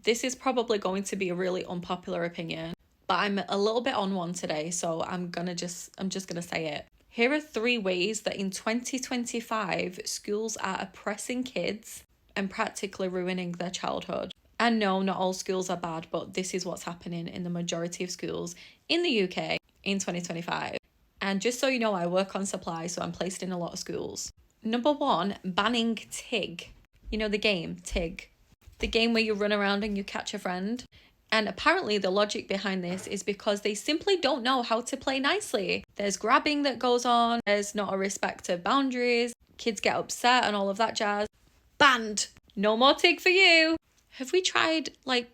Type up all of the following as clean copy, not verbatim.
This is probably going to be a really unpopular opinion, but I'm a little bit on one today, so I'm just gonna say it. Here are 3 ways that in 2025 schools are oppressing kids and practically ruining their childhood. And no, not all schools are bad, but this is what's happening in the majority of schools in the UK in 2025. And just so you know, I work on supply, so I'm placed in a lot of schools. Number 1, banning TIG. You know the game, TIG. The game where you run around and you catch a friend. And apparently the logic behind this is because they simply don't know how to play nicely. There's grabbing that goes on, there's not a respect of boundaries, kids get upset and all of that jazz. Banned! No more TIG for you! Have we tried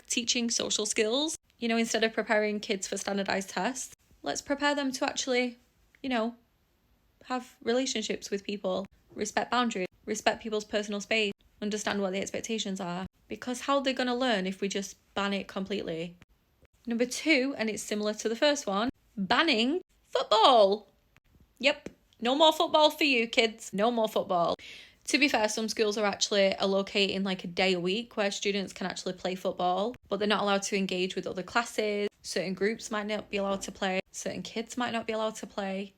teaching social skills? Instead of preparing kids for standardized tests, let's prepare them to actually, have relationships with people, respect boundaries, respect people's personal space, understand what the expectations are. Because how are they going to learn if we just ban it completely? Number 2, and it's similar to the first one, banning football. Yep, no more football for you kids, no more football. To be fair, some schools are actually allocating a day a week where students can actually play football, but they're not allowed to engage with other classes. Certain groups might not be allowed to play. Certain kids might not be allowed to play.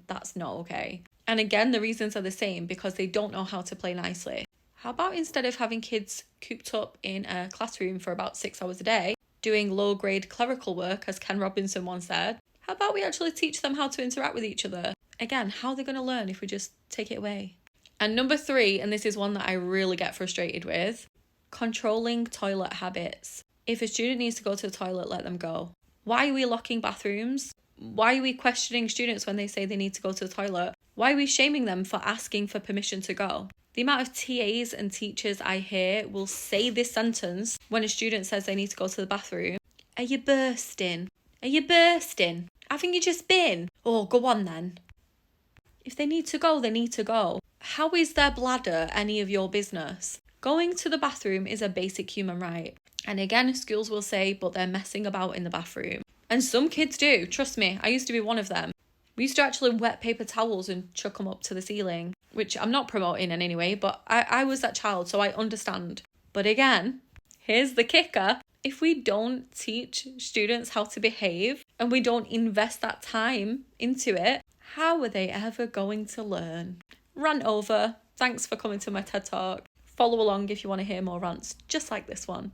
That's not okay. And again, the reasons are the same, because they don't know how to play nicely. How about instead of having kids cooped up in a classroom for about 6 hours a day, doing low-grade clerical work, as Ken Robinson once said, how about we actually teach them how to interact with each other? Again, how are they going to learn if we just take it away? And number 3, and this is one that I really get frustrated with, controlling toilet habits. If a student needs to go to the toilet, let them go. Why are we locking bathrooms? Why are we questioning students when they say they need to go to the toilet? Why are we shaming them for asking for permission to go? The amount of TAs and teachers I hear will say this sentence when a student says they need to go to the bathroom. Are you bursting? Are you bursting? Haven't you just been? Oh, go on then. If they need to go, they need to go. How is their bladder any of your business? Going to the bathroom is a basic human right. And again, schools will say, but they're messing about in the bathroom. And some kids do, trust me, I used to be one of them. We used to actually wet paper towels and chuck them up to the ceiling, which I'm not promoting in any way, but I was that child, so I understand. But again, here's the kicker. If we don't teach students how to behave and we don't invest that time into it, how are they ever going to learn? Rant over. Thanks for coming to my TED Talk. Follow along if you want to hear more rants just like this one.